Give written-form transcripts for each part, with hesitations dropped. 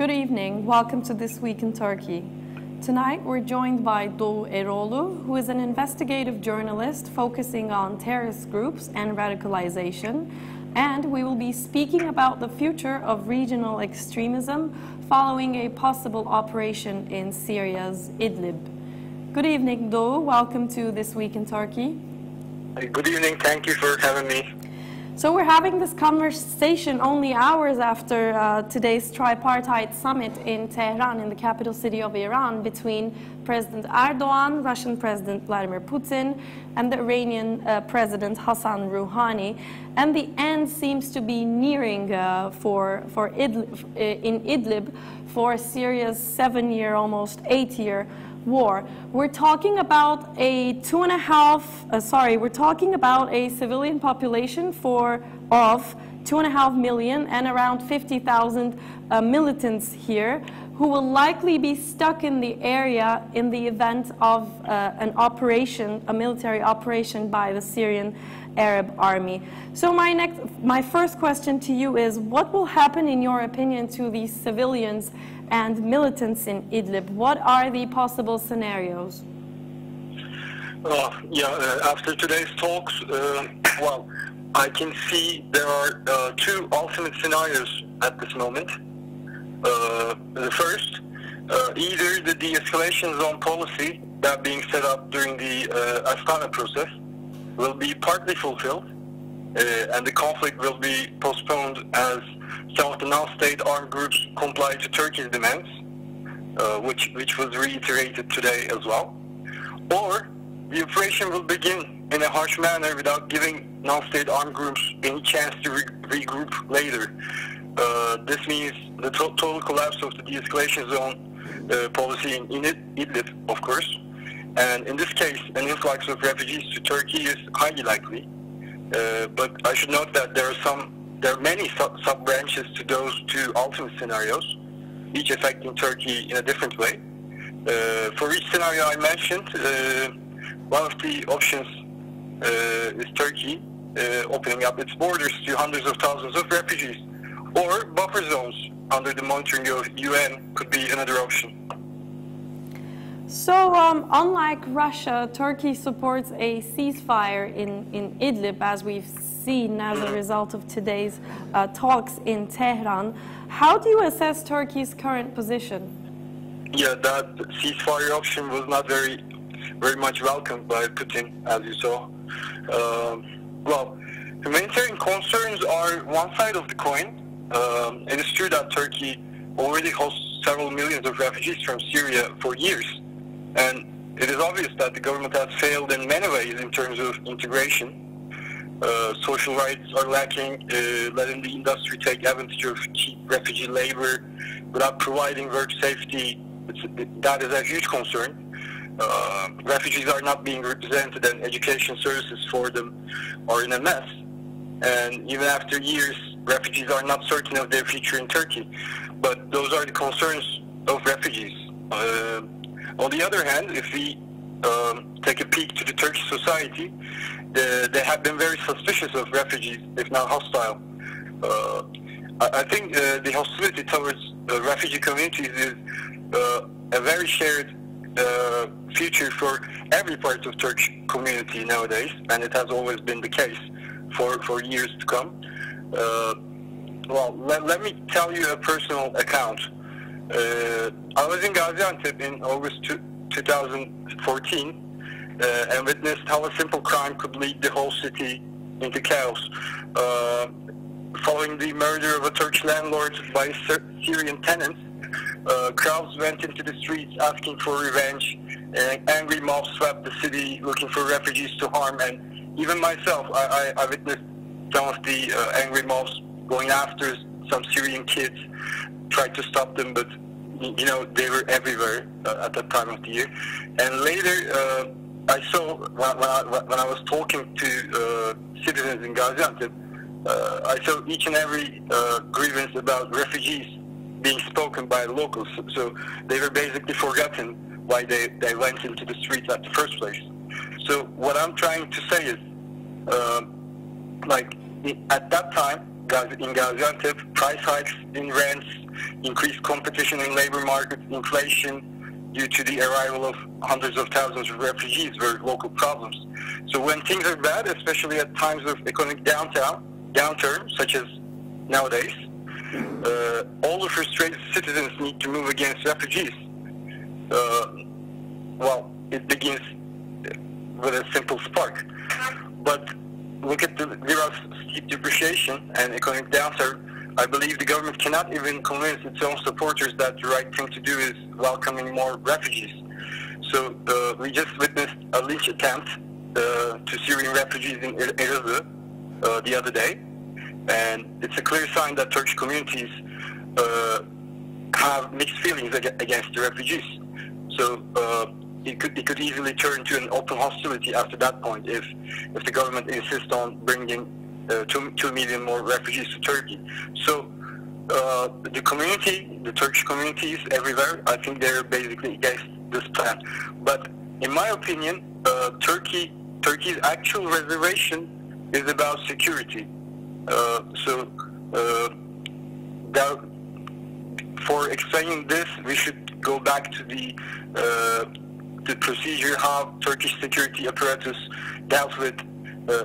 Good evening, welcome to This Week in Turkey. Tonight we're joined by Doğu Eroğlu, who is an investigative journalist focusing on terrorist groups and radicalization, and we will be speaking about the future of regional extremism following a possible operation in Syria's Idlib. Good evening, Doğu, welcome to This Week in Turkey. Good evening, thank you for having me. So we're having this conversation only hours after today's tripartite summit in Tehran, in the capital city of Iran, between President Erdogan, Russian President Vladimir Putin, and the Iranian President Hassan Rouhani. And the end seems to be nearing in Idlib for Syria's 7-year, almost 8-year war. We're talking about a we're talking about a civilian population of 2.5 million and around 50,000 militants here who will likely be stuck in the area in the event of a military operation by the Syrian Arab army. So my first question to you is, what will happen in your opinion to these civilians and militants in Idlib? What are the possible scenarios? After today's talks, I can see there are two ultimate scenarios at this moment. The first, either the de-escalation zone policy that being set up during the Astana process will be partly fulfilled, and the conflict will be postponed as some of the non-state armed groups comply to Turkey's demands, which was reiterated today as well. Or the operation will begin in a harsh manner without giving non-state armed groups any chance to regroup later. This means the total collapse of the de-escalation zone policy in Idlib, of course. And in this case, an influx of refugees to Turkey is highly likely. But I should note that there are many sub-branches to those two ultimate scenarios, each affecting Turkey in a different way. For each scenario I mentioned, one of the options is Turkey opening up its borders to hundreds of thousands of refugees, or buffer zones under the monitoring of UN could be another option. So, unlike Russia, Turkey supports a ceasefire in Idlib, as we've seen as a result of today's talks in Tehran. How do you assess Turkey's current position? Yeah, that ceasefire option was not very much welcomed by Putin, as you saw. Humanitarian concerns are one side of the coin. It is true that Turkey already hosts several millions of refugees from Syria for years. And it is obvious that the government has failed in many ways in terms of integration. Social rights are lacking, letting the industry take advantage of cheap refugee labor without providing work safety. That is a huge concern. Refugees are not being represented, and education services for them are in a mess. And even after years, refugees are not certain of their future in Turkey. But those are the concerns of refugees. On the other hand, if we take a peek to the Turkish society, they have been very suspicious of refugees, if not hostile. I think the hostility towards refugee communities is a very shared future for every part of Turkish community nowadays, and it has always been the case for years to come. Let me tell you a personal account. I was in Gaziantep in August 2014 and witnessed how a simple crime could lead the whole city into chaos. Following the murder of a Turkish landlord by Syrian tenants, crowds went into the streets asking for revenge, and angry mobs swept the city looking for refugees to harm. And even myself, I witnessed some of the angry mobs going after some Syrian kids, tried to stop them, but they were everywhere at that time of the year. And later, I saw when I was talking to citizens in Gaziantep, I saw each and every grievance about refugees being spoken by locals. So they were basically forgotten why they went into the streets at the first place. So what I'm trying to say is, at that time, in Gaziantep, price hikes in rents, increased competition in labor market, inflation due to the arrival of hundreds of thousands of refugees were local problems. So when things are bad, especially at times of economic downturn, such as nowadays, all the frustrated citizens need to move against refugees. Well, it begins with a simple spark. But look at the lira's steep depreciation and economic downturn. I believe the government cannot even convince its own supporters that the right thing to do is welcoming more refugees. So we just witnessed a lynch attempt to Syrian refugees in Elazığ the other day, and it's a clear sign that Turkish communities have mixed feelings against the refugees. So it could easily turn to an open hostility after that point if the government insists on bringing 2 million more refugees to Turkey. So the community, the Turkish communities everywhere, I think they're basically against this plan. But in my opinion, Turkey's actual reservation is about security. For explaining this, we should go back to the procedure how Turkish security apparatus dealt with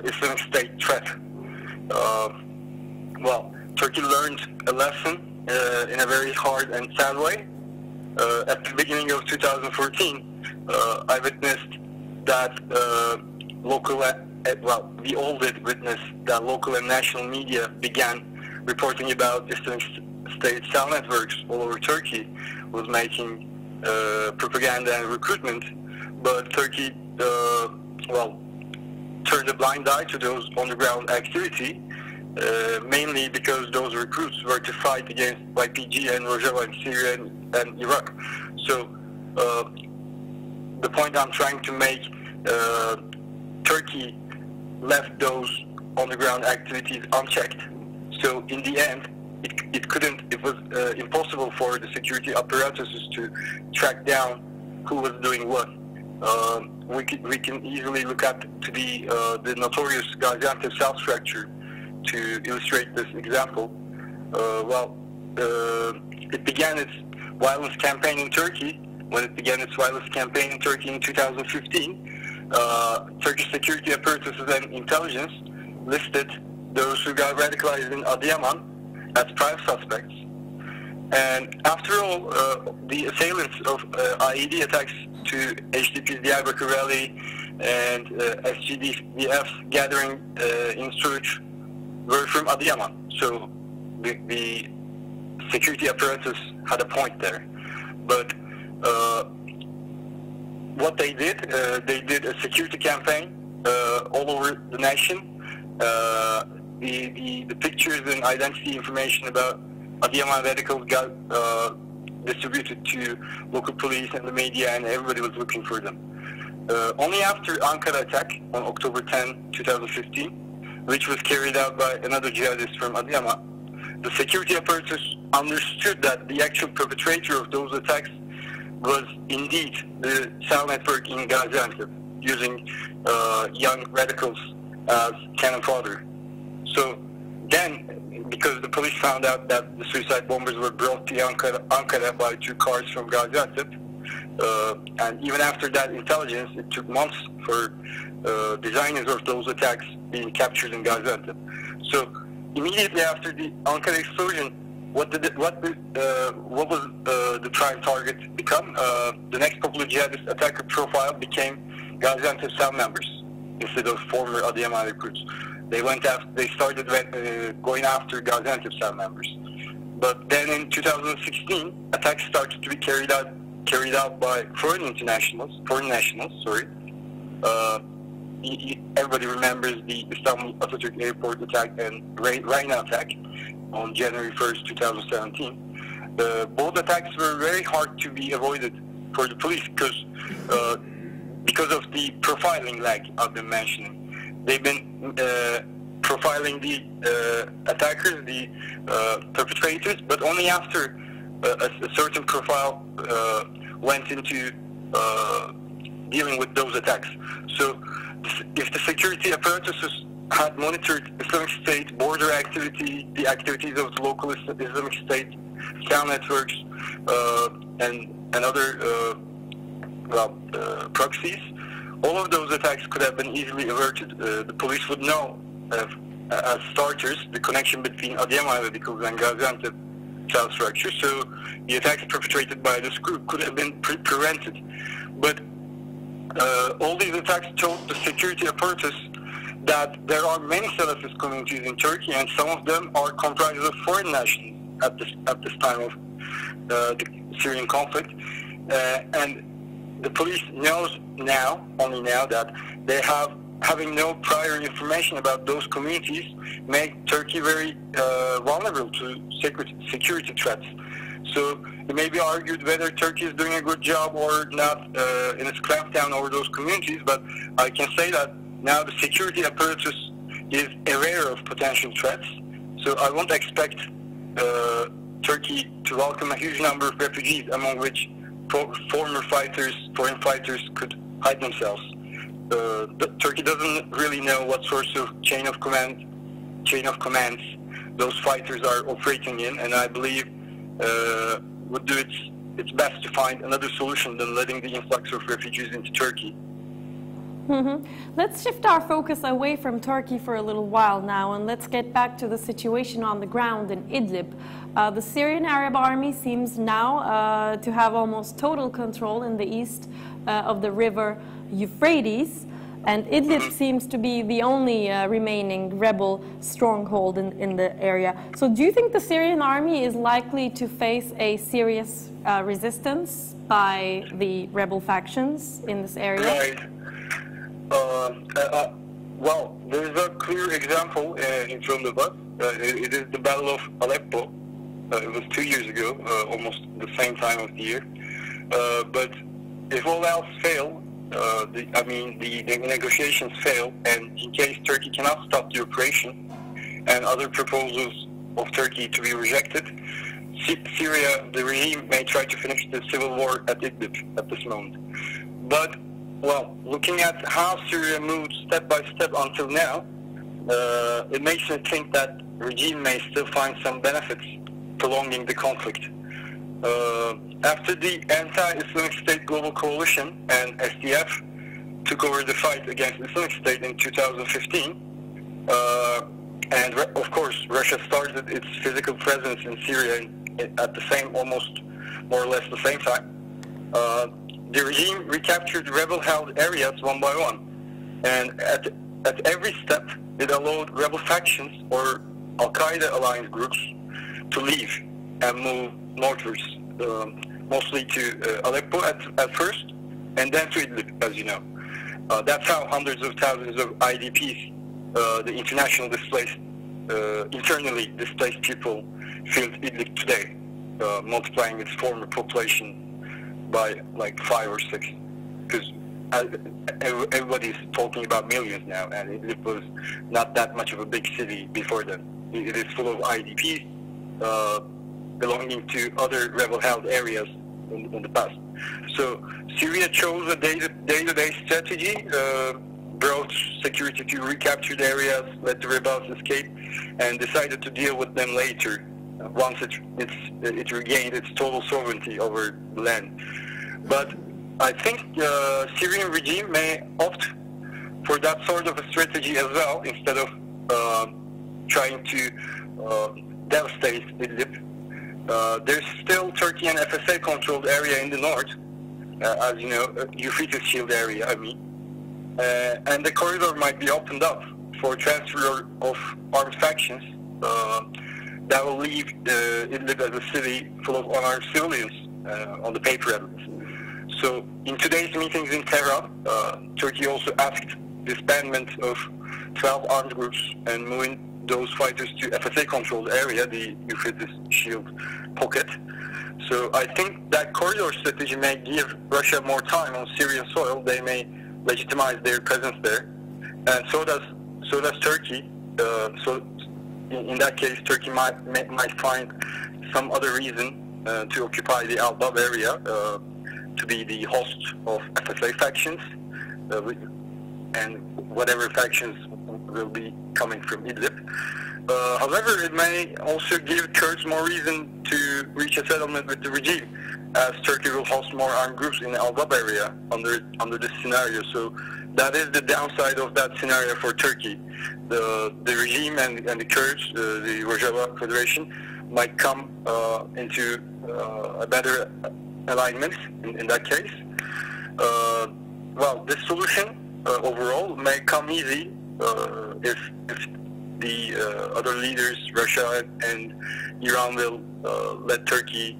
Islamic State threat. Well, Turkey learned a lesson in a very hard and sad way. At the beginning of 2014, I witnessed that we all did witness that local and national media began reporting about Islamic State cell networks all over Turkey was making propaganda and recruitment, but Turkey, turned a blind eye to those on-the-ground activity, mainly because those recruits were to fight against YPG and Rojava in Syria and Iraq. So the point I'm trying to make, Turkey left those on-the-ground activities unchecked. So in the end, it was impossible for the security apparatuses to track down who was doing what. We can easily look at to the notorious Gaziantep cell structure to illustrate this example. It began its violence campaign in Turkey. When it began its violence campaign in Turkey in 2015, Turkish security apparatuses and intelligence listed those who got radicalized in Adıyaman as prime suspects. And after all, the assailants of IED attacks to HDP's Diyarbakır rally and SGDF's gathering in Suruç were from Adıyaman. So the security apparatus had a point there. But what they did a security campaign all over the nation. The pictures and identity information about Adıyaman radicals got distributed to local police and the media, and everybody was looking for them. Only after Ankara attack on October 10, 2015, which was carried out by another jihadist from Adıyaman, the security apparatus understood that the actual perpetrator of those attacks was indeed the cell network in Gaziantep, using young radicals as cannon fodder. So then, because the police found out that the suicide bombers were brought to Ankara by 2 cars from Gaziantep, and even after that intelligence, it took months for designers of those attacks being captured in Gaziantep. So immediately after the Ankara explosion, what was the prime target become? The next popular jihadist attacker profile became Gaziantep cell members instead of former Adıyaman recruits. They started going after Gaziantep cell members. But then in 2016, attacks started to be carried out by foreign nationals. Everybody remembers the Istanbul Atatürk Airport attack and Reyna attack on January 1st, 2017. Both attacks were very hard to be avoided for the police because of the profiling lag I've been mentioning. They've been profiling the attackers, the perpetrators, but only after a certain profile went into dealing with those attacks. So if the security apparatuses had monitored Islamic State border activity, the activities of the local Islamic State cell networks, and other proxies. All of those attacks could have been easily averted. The police would know, as starters, the connection between Adıyaman radicals and Gaziantep cell structure, so the attacks perpetrated by this group could have been prevented. But all these attacks told the security apparatus that there are many Salafist communities in Turkey, and some of them are comprised of foreign nationals at this time of the Syrian conflict. And the police knows now, only now, that they having no prior information about those communities make Turkey very vulnerable to security threats. So it may be argued whether Turkey is doing a good job or not in its crackdown over those communities, but I can say that now the security apparatus is aware of potential threats. So I won't expect Turkey to welcome a huge number of refugees, among which former fighters, foreign fighters, could hide themselves. Turkey doesn't really know what sorts of chain of commands those fighters are operating in, and I believe would do its best to find another solution than letting the influx of refugees into Turkey. Let's shift our focus away from Turkey for a little while now, and let's get back to the situation on the ground in Idlib. The Syrian Arab army seems now to have almost total control in the east of the river Euphrates, and Idlib seems to be the only remaining rebel stronghold in the area. So do you think the Syrian army is likely to face a serious resistance by the rebel factions in this area? Right. Well, there's a clear example in front of us. It is the Battle of Aleppo. It was 2 years ago, almost the same time of the year. But if all else fail, the negotiations fail, and in case Turkey cannot stop the operation, and other proposals of Turkey to be rejected, Syria, the regime, may try to finish the civil war at Idlib at this moment. But well, looking at how Syria moved step by step until now, it makes me think that regime may still find some benefits prolonging the conflict. After the anti-Islamic State Global Coalition and SDF took over the fight against Islamic State in 2015, and of course Russia started its physical presence in Syria at the same, almost more or less the same time, the regime recaptured rebel-held areas one by one, and at every step it allowed rebel factions or Al-Qaeda alliance groups to leave and move northwards, mostly to Aleppo at first, and then to Idlib, as you know. That's how hundreds of thousands of IDPs, the international displaced, internally displaced people, filled Idlib today, multiplying its former population by like 5 or 6, because everybody's talking about millions now, and Idlib was not that much of a big city before then. It is full of IDPs belonging to other rebel-held areas in the past. So Syria chose a day-to-day strategy, brought security to recaptured areas, let the rebels escape, and decided to deal with them later, once it regained its total sovereignty over the land. But I think the Syrian regime may opt for that sort of a strategy as well, instead of trying to devastate Idlib. There's still Turkey and FSA controlled area in the north, as you know, Euphrates Shield area, and the corridor might be opened up for transfer of armed factions that will leave Idlib as a city full of unarmed civilians on the paper at least. So in today's meetings in Tehran, Turkey also asked disbandment of 12 armed groups and moving those fighters to FSA-controlled area, the Euphrates Shield pocket. So I think that corridor strategy may give Russia more time on Syrian soil. They may legitimize their presence there, and so does Turkey. So in that case, Turkey might find some other reason to occupy the Al-Bab area, to be the host of FSA factions, and whatever factions will be coming from Idlib. However, it may also give Kurds more reason to reach a settlement with the regime, as Turkey will host more armed groups in the Al-Bab area under this scenario. So that is the downside of that scenario for Turkey. The regime and the Kurds, the Rojava Federation, might come into a better alignment in that case. Well, this solution overall may come easy if the other leaders, Russia and Iran, will let Turkey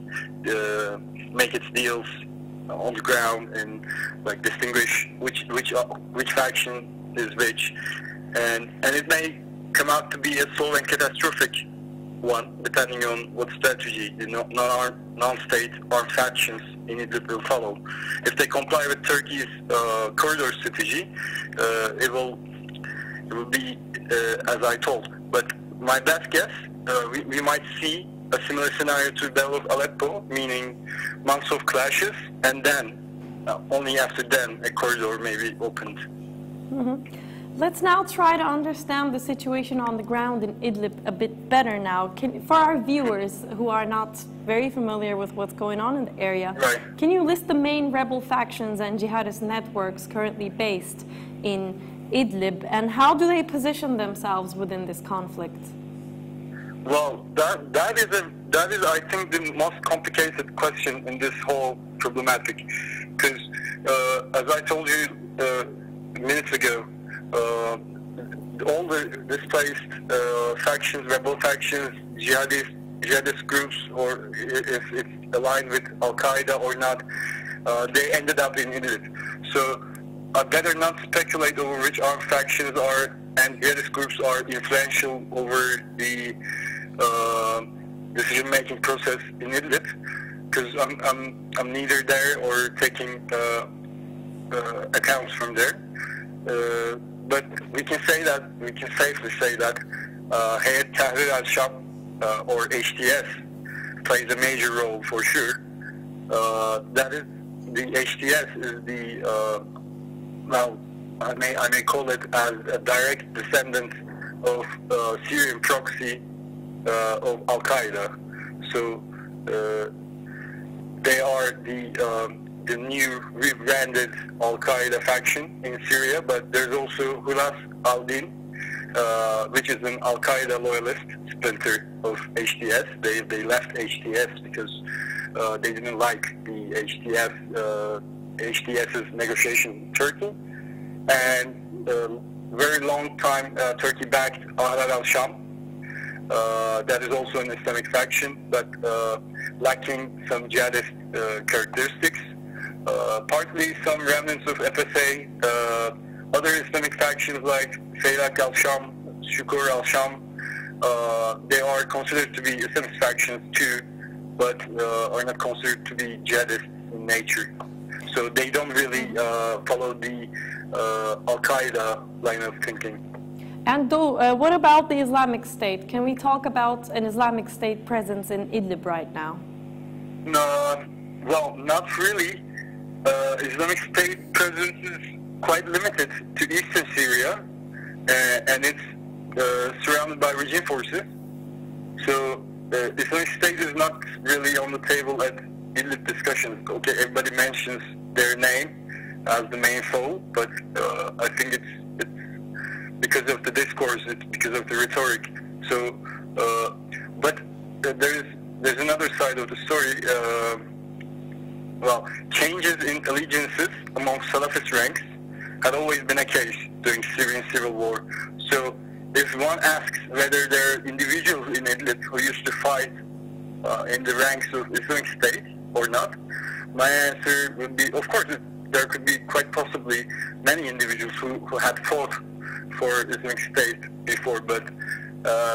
make its deals on the ground and like distinguish which faction is which, and it may come out to be a slow and catastrophic one, depending on what strategy the non-state armed factions in Idlib will follow. If they comply with Turkey's corridor strategy, it will be as I told. But my best guess, we might see a similar scenario to that of Aleppo, meaning months of clashes, and then, only after then, a corridor may be opened. Mm-hmm. Let's now try to understand the situation on the ground in Idlib a bit better now. For our viewers who are not very familiar with what's going on in the area, right, can you list the main rebel factions and jihadist networks currently based in Idlib, and how do they position themselves within this conflict? Well, that is I think the most complicated question in this whole problematic, because as I told you minutes ago, all the displaced factions, rebel factions, jihadist groups, or if it's aligned with Al-Qaeda or not, they ended up in Idlib. So I better not speculate over which armed factions are and jihadist groups are influential over the decision-making process in Idlib, because I'm neither there or taking accounts from there. But we can safely say that Hayat Tahrir al-Sham or HTS plays a major role for sure. That is, the HTS is the well, I may call it as a direct descendant of Syrian proxy of Al-Qaeda. So they are the new rebranded Al-Qaeda faction in Syria, but there's also Hulas al-Din, which is an Al-Qaeda loyalist splinter of HTS. They left HTS because they didn't like the HTS's negotiation with Turkey, and very long time Turkey-backed Ahrar al-Sham. That is also an Islamic faction, but lacking some jihadist characteristics. Partly some remnants of FSA, other Islamic factions like Faylak al-Sham, Shukur al-Sham, they are considered to be Islamic factions too, but are not considered to be jihadist in nature. So they don't really follow the Al-Qaeda line of thinking. And though, what about the Islamic State? Can we talk about an Islamic State presence in Idlib right now? No, well, not really. Islamic State presence is quite limited to eastern Syria, and it's surrounded by regime forces. So Islamic State is not really on the table at Idlib discussions. Okay, everybody mentions their name as the main foe, but I think it's because of the discourse, it's because of the rhetoric. So, but there's another side of the story. Well, changes in allegiances among Salafist ranks had always been a case during Syrian civil war. So if one asks whether there are individuals in Idlib who used to fight in the ranks of Islamic State or not, my answer would be, of course, there could be quite possibly many individuals who had fought for Islamic State before, but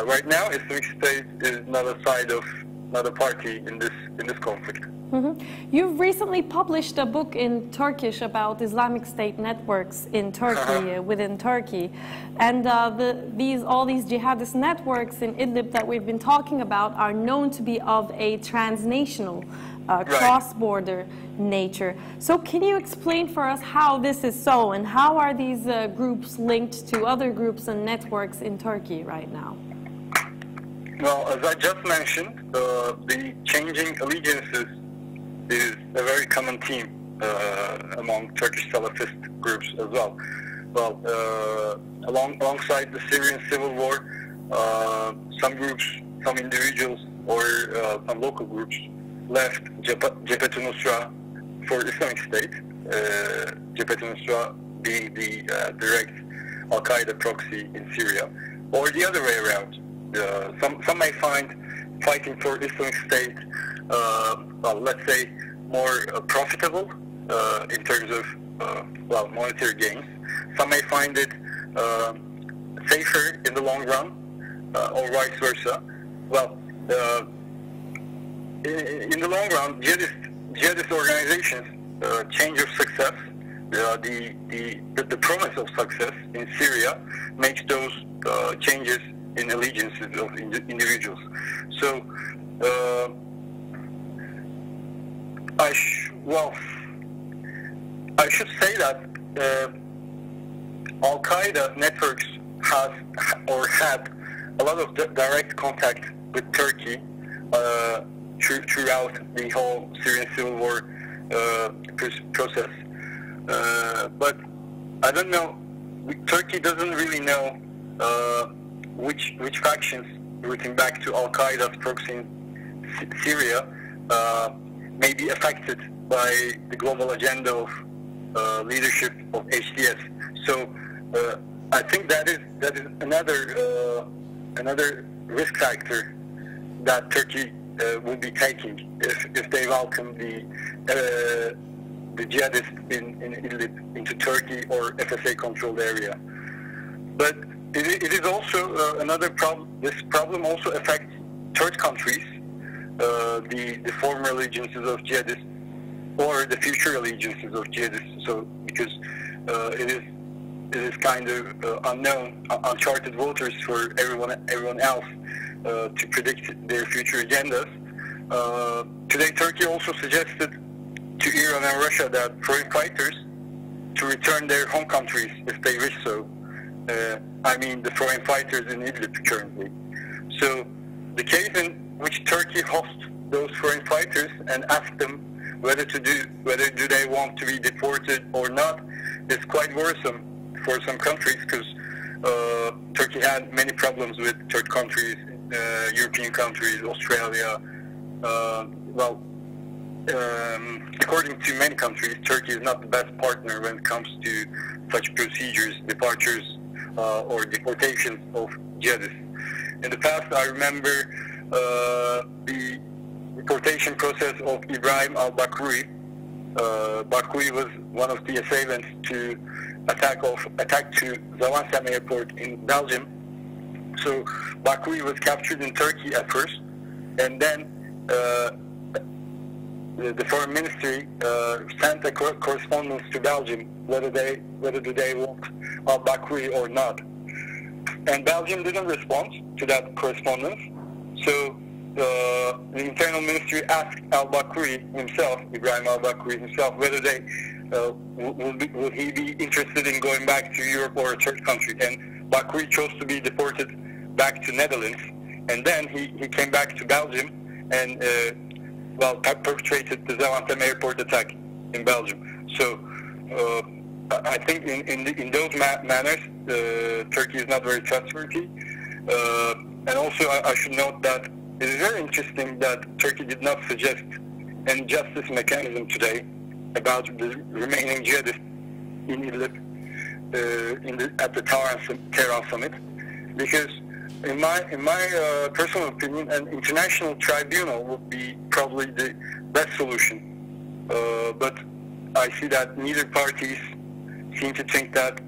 right now Islamic State is not a party in this conflict. Mm-hmm. You've recently published a book in Turkish about Islamic State networks in Turkey, within Turkey, and all these jihadist networks in Idlib that we've been talking about are known to be of a transnational cross-border nature. So can you explain for us how this is so, and how are these groups linked to other groups and networks in Turkey right now? Well, as I just mentioned, the changing allegiances is a very common theme among Turkish Salafist groups as well. Well, alongside the Syrian civil war, some groups, some individuals, or some local groups left Cephet-i Nusra for Islamic State, Cephet-i Nusra being the direct Al-Qaeda proxy in Syria, or the other way around. Some may find fighting for Islamic State, well, let's say, more profitable in terms of well, monetary gains. Some may find it safer in the long run, or vice versa. Well, in the long run, jihadist organizations, change of success, the promise of success in Syria makes those changes in allegiances of individuals. So, I should say that Al-Qaeda networks have or had a lot of direct contact with Turkey throughout the whole Syrian civil war process. But I don't know. Turkey doesn't really know which factions, rooting back to Al-Qaeda's proxy in Syria, may be affected by the global agenda of leadership of HDS. So I think that is another risk factor that Turkey will be taking if they welcome the jihadists in Idlib into Turkey or FSA controlled area. But it is also another problem. This problem also affects third countries, the former allegiances of jihadists or the future allegiances of jihadists. So because it is kind of unknown, uncharted waters for everyone else to predict their future agendas. Today, Turkey also suggested to Iran and Russia that foreign fighters to return their home countries if they wish so. I mean the foreign fighters in Idlib currently. So the case in which Turkey hosts those foreign fighters and asks them whether do they want to be deported or not is quite worrisome for some countries, because Turkey had many problems with third countries, European countries, Australia. Well, according to many countries, Turkey is not the best partner when it comes to such procedures, departures, or deportations of jihadists. In the past, I remember the deportation process of Ibrahim al-Bakrui. Bakrui was one of the assailants to attack to Zaventem airport in Belgium. So Bakrui was captured in Turkey at first, and then the foreign ministry sent a correspondence to Belgium whether do they want al-Bakrui or not. And Belgium didn't respond to that correspondence. So the internal ministry asked al-Bakrui himself, Ibrahim al-Bakrui himself, whether they will he be interested in going back to Europe or a third country. And Bakrui chose to be deported back to Netherlands. And then he came back to Belgium and well, perpetrated the Zaventem airport attack in Belgium. So I think in those manners, Turkey is not very trustworthy. And also I should note that it is very interesting that Turkey did not suggest any justice mechanism today about the remaining jihadists in Idlib at the Tehran summit, because in my personal opinion, an international tribunal would be probably the best solution. But I see that neither parties seem to think that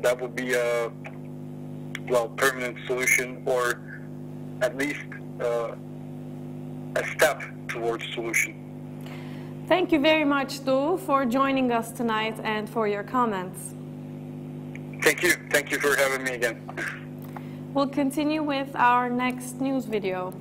that would be a permanent solution, or at least a step towards solution. Thank you very much, Doğu, for joining us tonight and for your comments. Thank you. Thank you for having me again. We'll continue with our next news video.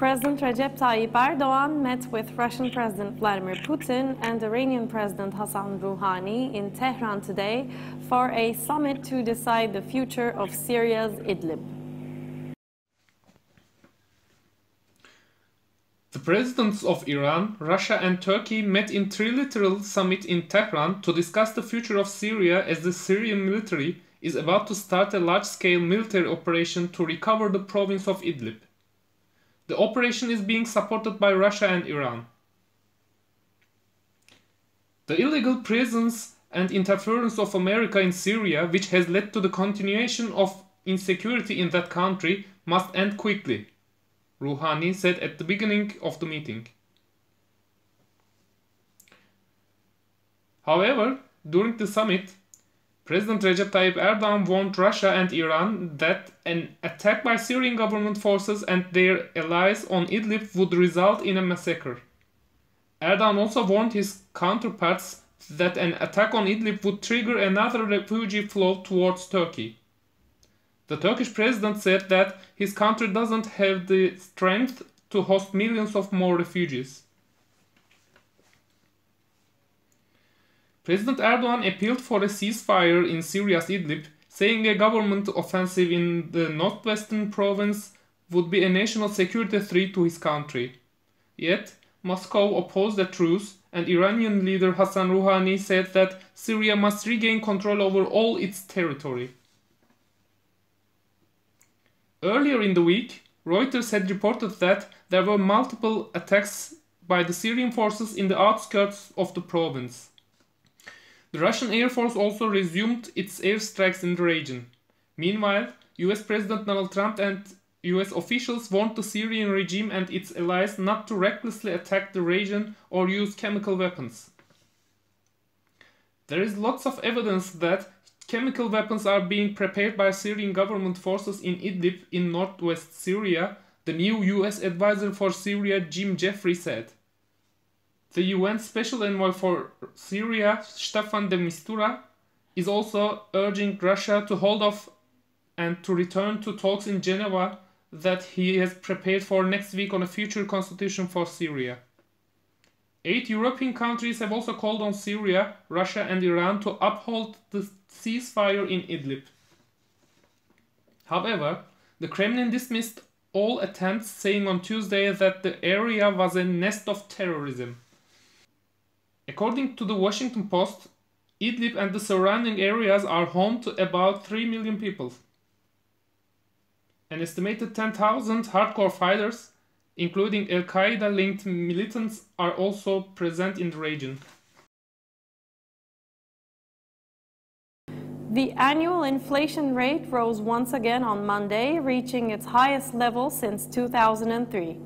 President Recep Tayyip Erdogan met with Russian President Vladimir Putin and Iranian President Hassan Rouhani in Tehran today for a summit to decide the future of Syria's Idlib. The presidents of Iran, Russia and Turkey met in trilateral summit in Tehran to discuss the future of Syria as the Syrian military is about to start a large-scale military operation to recover the province of Idlib. The operation is being supported by Russia and Iran. The illegal presence and interference of America in Syria, which has led to the continuation of insecurity in that country, must end quickly, Rouhani said at the beginning of the meeting. However, during the summit, President Recep Tayyip Erdogan warned Russia and Iran that an attack by Syrian government forces and their allies on Idlib would result in a massacre. Erdogan also warned his counterparts that an attack on Idlib would trigger another refugee flow towards Turkey. The Turkish president said that his country doesn't have the strength to host millions of more refugees. President Erdogan appealed for a ceasefire in Syria's Idlib, saying a government offensive in the northwestern province would be a national security threat to his country. Yet, Moscow opposed a truce, and Iranian leader Hassan Rouhani said that Syria must regain control over all its territory. Earlier in the week, Reuters had reported that there were multiple attacks by the Syrian forces in the outskirts of the province. The Russian Air Force also resumed its airstrikes in the region. Meanwhile, US President Donald Trump and US officials warned the Syrian regime and its allies not to recklessly attack the region or use chemical weapons. There is lots of evidence that chemical weapons are being prepared by Syrian government forces in Idlib in northwest Syria, the new US advisor for Syria Jim Jeffrey said. The UN Special Envoy for Syria, Staffan de Mistura, is also urging Russia to hold off and to return to talks in Geneva that he has prepared for next week on a future constitution for Syria. 8 European countries have also called on Syria, Russia and Iran to uphold the ceasefire in Idlib. However, the Kremlin dismissed all attempts, saying on Tuesday that the area was a nest of terrorism. According to the Washington Post, Idlib and the surrounding areas are home to about 3 million people. An estimated 10,000 hardcore fighters, including Al-Qaeda-linked militants, are also present in the region. The annual inflation rate rose once again on Monday, reaching its highest level since 2003.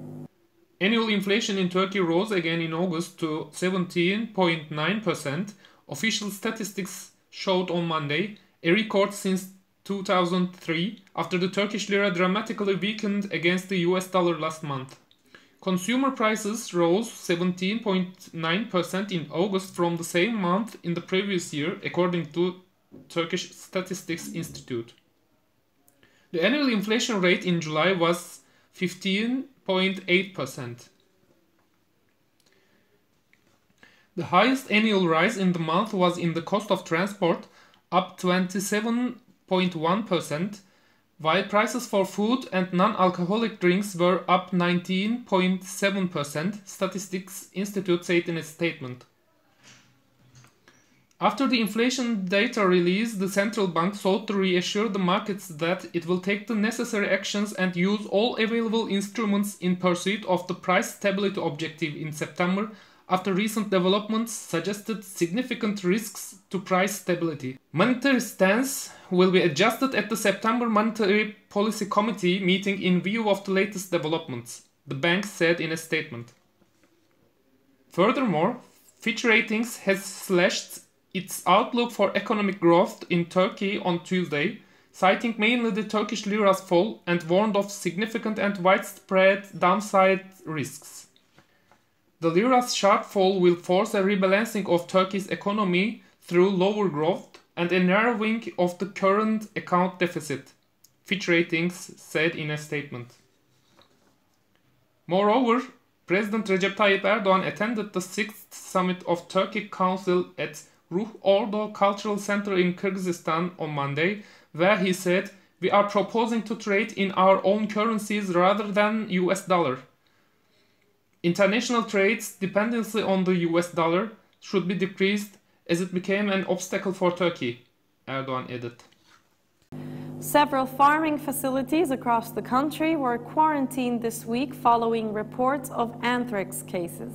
Annual inflation in Turkey rose again in August to 17.9%, official statistics showed on Monday, a record since 2003, after the Turkish lira dramatically weakened against the US dollar last month. Consumer prices rose 17.9% in August from the same month in the previous year, according to Turkish Statistics Institute. The annual inflation rate in July was 15.8%. The highest annual rise in the month was in the cost of transport, up 27.1%, while prices for food and non-alcoholic drinks were up 19.7%, Statistics Institute said in a statement. After the inflation data release, the central bank sought to reassure the markets that it will take the necessary actions and use all available instruments in pursuit of the price stability objective in September, after recent developments suggested significant risks to price stability. Monetary stance will be adjusted at the September Monetary Policy Committee meeting in view of the latest developments, the bank said in a statement. Furthermore, Fitch Ratings has slashed its outlook for economic growth in Turkey on Tuesday, citing mainly the Turkish lira's fall, and warned of significant and widespread downside risks. The lira's sharp fall will force a rebalancing of Turkey's economy through lower growth and a narrowing of the current account deficit, Fitch Ratings said in a statement. Moreover, President Recep Tayyip Erdogan attended the 6th Summit of Turkic Council at Burada Cultural Center in Kyrgyzstan on Monday, where he said, "We are proposing to trade in our own currencies rather than US dollar. International trade's dependency on the US dollar should be decreased as it became an obstacle for Turkey," Erdogan added. Several farming facilities across the country were quarantined this week following reports of anthrax cases.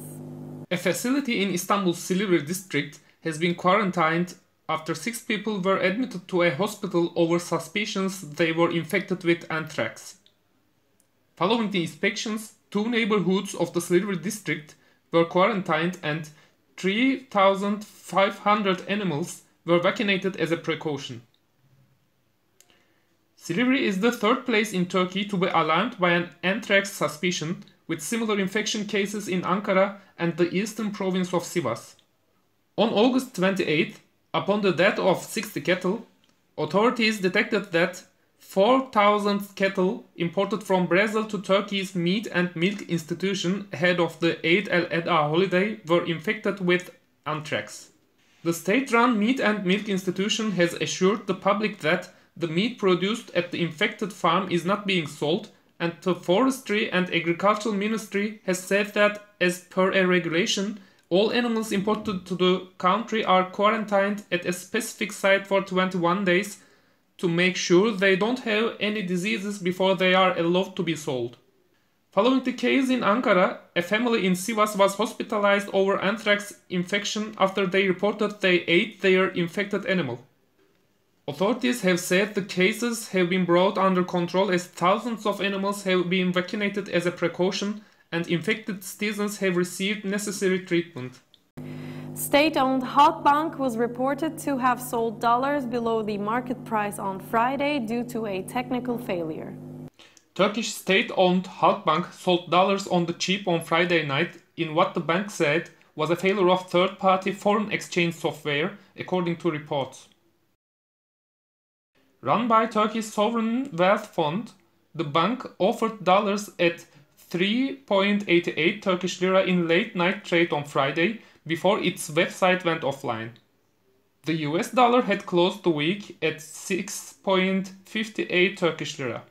A facility in Istanbul's Silivri district has been quarantined after 6 people were admitted to a hospital over suspicions they were infected with anthrax. Following the inspections, 2 neighborhoods of the Silivri district were quarantined and 3,500 animals were vaccinated as a precaution. Silivri is the 3rd place in Turkey to be alarmed by an anthrax suspicion, with similar infection cases in Ankara and the eastern province of Sivas. On August 28, upon the death of 60 cattle, authorities detected that 4,000 cattle imported from Brazil to Turkey's Meat and Milk Institution ahead of the Eid al-Adha holiday were infected with anthrax. The state-run Meat and Milk Institution has assured the public that the meat produced at the infected farm is not being sold, and the Forestry and Agricultural Ministry has said that, as per a regulation, all animals imported to the country are quarantined at a specific site for 21 days to make sure they don't have any diseases before they are allowed to be sold. Following the case in Ankara, a family in Sivas was hospitalized over anthrax infection after they reported they ate their infected animal. Authorities have said the cases have been brought under control as thousands of animals have been vaccinated as a precaution and infected citizens have received necessary treatment. State-owned Halkbank was reported to have sold dollars below the market price on Friday due to a technical failure. Turkish state-owned Halkbank sold dollars on the cheap on Friday night in what the bank said was a failure of third-party foreign exchange software, according to reports. Run by Turkey's sovereign wealth fund, the bank offered dollars at 3.88 Turkish lira in late-night trade on Friday before its website went offline. The US dollar had closed the week at 6.58 Turkish lira.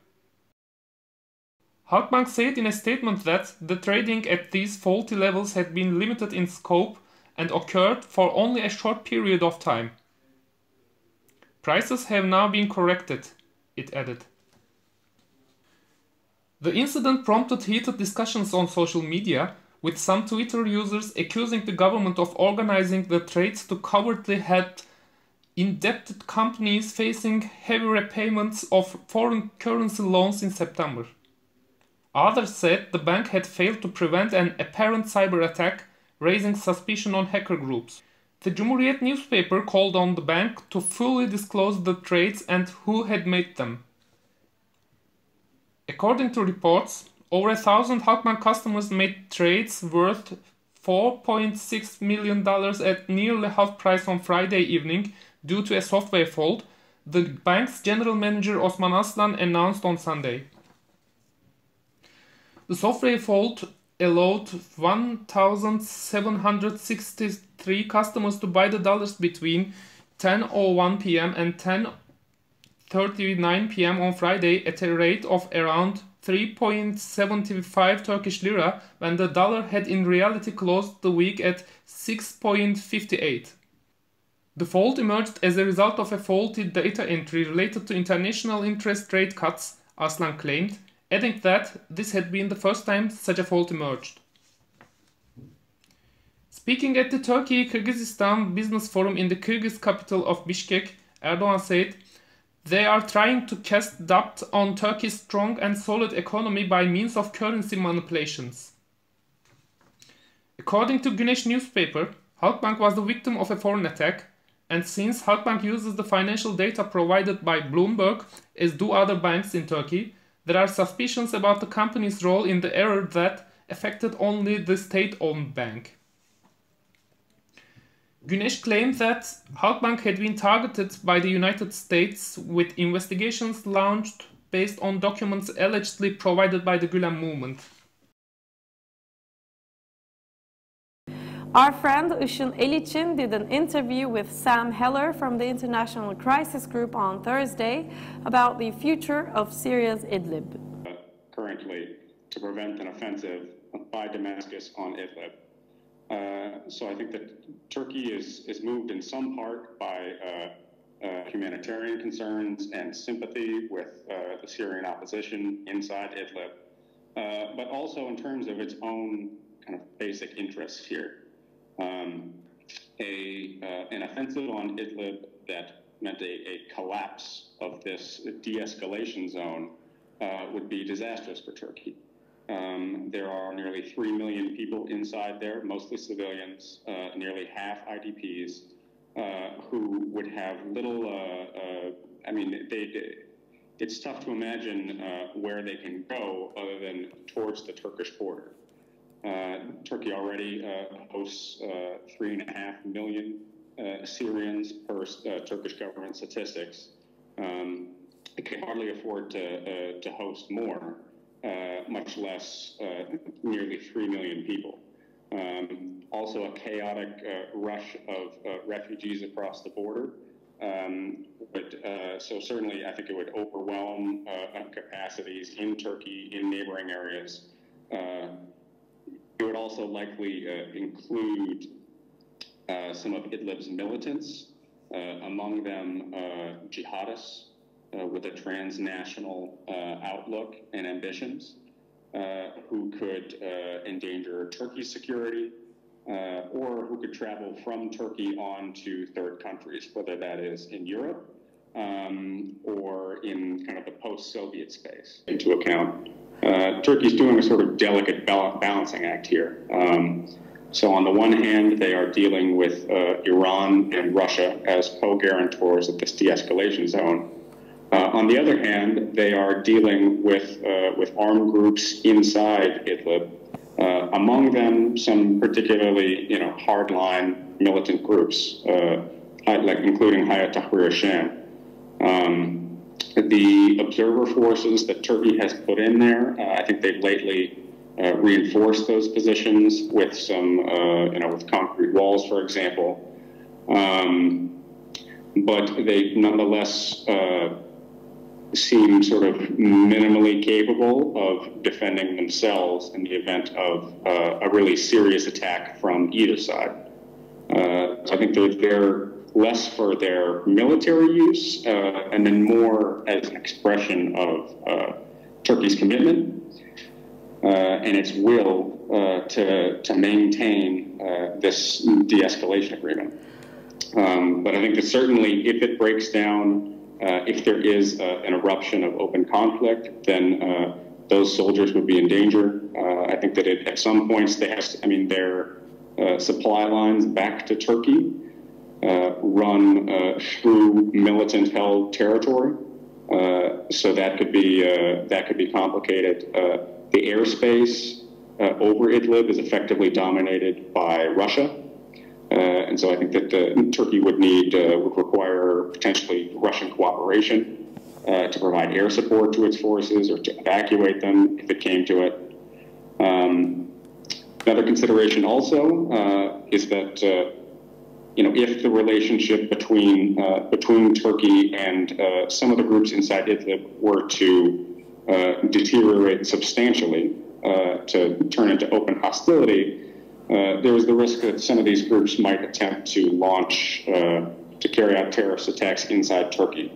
Halkbank said in a statement that the trading at these faulty levels had been limited in scope and occurred for only a short period of time. Prices have now been corrected, it added. The incident prompted heated discussions on social media, with some Twitter users accusing the government of organizing the trades to cowardly help indebted companies facing heavy repayments of foreign currency loans in September. Others said the bank had failed to prevent an apparent cyber attack, raising suspicion on hacker groups. The Cumhuriyet newspaper called on the bank to fully disclose the trades and who had made them. According to reports, over 1,000 Halkbank customers made trades worth $4.6 million at nearly half price on Friday evening due to a software fault, the bank's general manager Osman Aslan announced on Sunday. The software fault allowed 1,763 customers to buy the dollars between 10:01 p.m. and 10:39 p.m. on Friday at a rate of around 3.75 Turkish lira when the dollar had in reality closed the week at 6.58. The fault emerged as a result of a faulty data entry related to international interest rate cuts, Aslan claimed, adding that this had been the first time such a fault emerged. Speaking at the Turkey-Kyrgyzstan Business Forum in the Kyrgyz capital of Bishkek, Erdogan said, "They are trying to cast doubt on Turkey's strong and solid economy by means of currency manipulations." According to Güneş newspaper, Halkbank was the victim of a foreign attack, and since Halkbank uses the financial data provided by Bloomberg, as do other banks in Turkey, there are suspicions about the company's role in the error that affected only the state-owned bank. Güneş claimed that Halkbank had been targeted by the United States with investigations launched based on documents allegedly provided by the Gülen movement. Our friend Işın Eliçin did an interview with Sam Heller from the International Crisis Group on Thursday about the future of Syria's Idlib. Currently, to prevent an offensive by Damascus on Idlib. So I think that Turkey is moved in some part by humanitarian concerns and sympathy with the Syrian opposition inside Idlib, but also in terms of its own kind of basic interests here. An offensive on Idlib that meant a collapse of this de-escalation zone would be disastrous for Turkey. There are nearly 3 million people inside there, mostly civilians, nearly half IDPs, who would have little, it's tough to imagine where they can go other than towards the Turkish border. Turkey already hosts 3.5 million Syrians per Turkish government statistics. It can hardly afford to host more, much less nearly 3 million people. Also a chaotic rush of refugees across the border. So certainly I think it would overwhelm capacities in Turkey, in neighboring areas. It would also likely include some of Idlib's militants, among them jihadists with a transnational outlook and ambitions, who could endanger Turkey's security, or who could travel from Turkey on to third countries, whether that is in Europe or in kind of the post-Soviet space. Into account, Turkey's doing a sort of delicate balancing act here. So on the one hand, they are dealing with Iran and Russia as co-guarantors of this de-escalation zone. On the other hand, they are dealing with armed groups inside Idlib. Among them, some particularly, hardline militant groups, including Hayat Tahrir al-Sham. The observer forces that Turkey has put in there, I think they've lately reinforced those positions with some, with concrete walls, for example. But they nonetheless seem sort of minimally capable of defending themselves in the event of a really serious attack from either side. So I think they're less for their military use and then more as an expression of Turkey's commitment and its will to maintain this de-escalation agreement. But I think that certainly if it breaks down, if there is an eruption of open conflict, then those soldiers would be in danger. I think that at some points their supply lines back to Turkey run through militant-held territory, so that could be complicated. The airspace over Idlib is effectively dominated by Russia. And so I think that Turkey would require potentially Russian cooperation to provide air support to its forces or to evacuate them if it came to it. Another consideration also is that if the relationship between Turkey and some of the groups inside Idlib were to deteriorate substantially, to turn into open hostility, there is the risk that some of these groups might attempt to carry out terrorist attacks inside Turkey.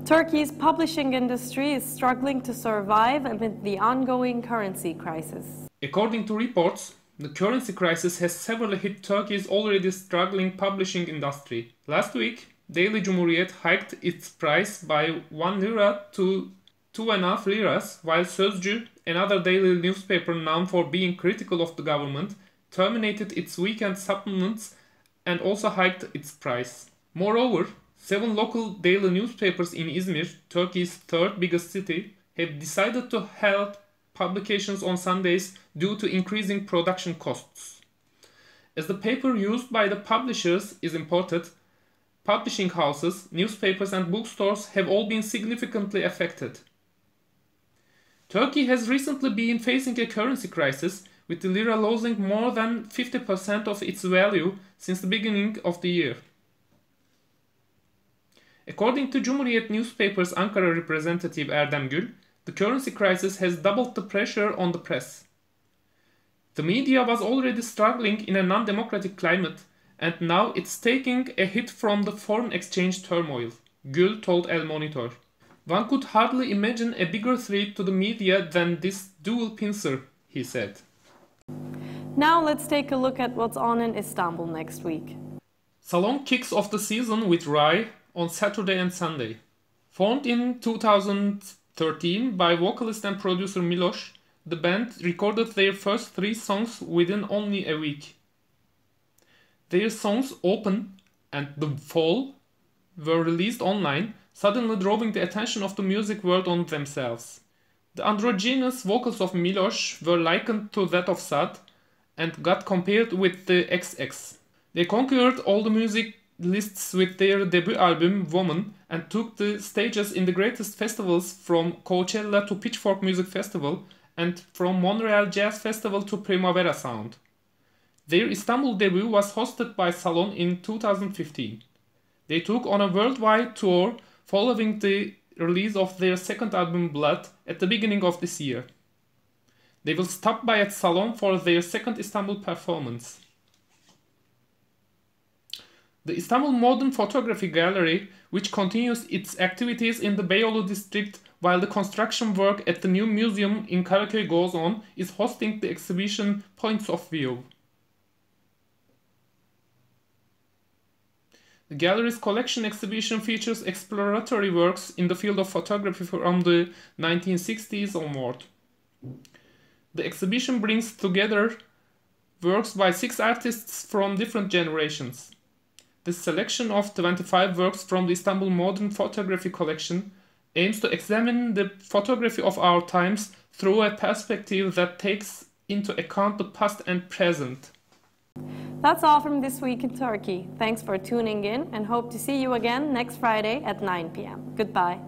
Turkey's publishing industry is struggling to survive amid the ongoing currency crisis. According to reports, the currency crisis has severely hit Turkey's already struggling publishing industry. Last week, Daily Cumhuriyet hiked its price by 1 lira to 2.5 liras, while Sözcü, another daily newspaper known for being critical of the government, terminated its weekend supplements and also hiked its price. Moreover, 7 local daily newspapers in Izmir, Turkey's third biggest city, have decided to halt publications on Sundays due to increasing production costs. As the paper used by the publishers is imported, publishing houses, newspapers and bookstores have all been significantly affected. Turkey has recently been facing a currency crisis, with the lira losing more than 50% of its value since the beginning of the year. According to Cumhuriyet newspaper's Ankara representative Erdem Gül, the currency crisis has doubled the pressure on the press. The media was already struggling in a non-democratic climate, and now it's taking a hit from the foreign exchange turmoil, Gül told El Monitor. One could hardly imagine a bigger threat to the media than this dual pincer, he said. Now let's take a look at what's on in Istanbul next week. Salon kicks off the season with Rai on Saturday and Sunday. Formed in 2013 by vocalist and producer Miloš, the band recorded their first 3 songs within only a week. Their songs Open and The Fall were released online, suddenly drawing the attention of the music world on themselves. The androgynous vocals of Miloš were likened to that of Sad and got compared with the XX. They conquered all the music lists with their debut album Woman and took the stages in the greatest festivals from Coachella to Pitchfork Music Festival and from Montreal Jazz Festival to Primavera Sound. Their Istanbul debut was hosted by Salon in 2015. They took on a worldwide tour following the release of their second album Blood at the beginning of this year. They will stop by at Salon for their second Istanbul performance. The Istanbul Modern Photography Gallery, which continues its activities in the Beyoğlu district while the construction work at the new museum in Karaköy goes on, is hosting the exhibition Points of View. The gallery's collection exhibition features exploratory works in the field of photography from the 1960s onward. The exhibition brings together works by 6 artists from different generations. This selection of 25 works from the Istanbul Modern Photography Collection aims to examine the photography of our times through a perspective that takes into account the past and present. That's all from This Week in Turkey. Thanks for tuning in and hope to see you again next Friday at 9 p.m. Goodbye.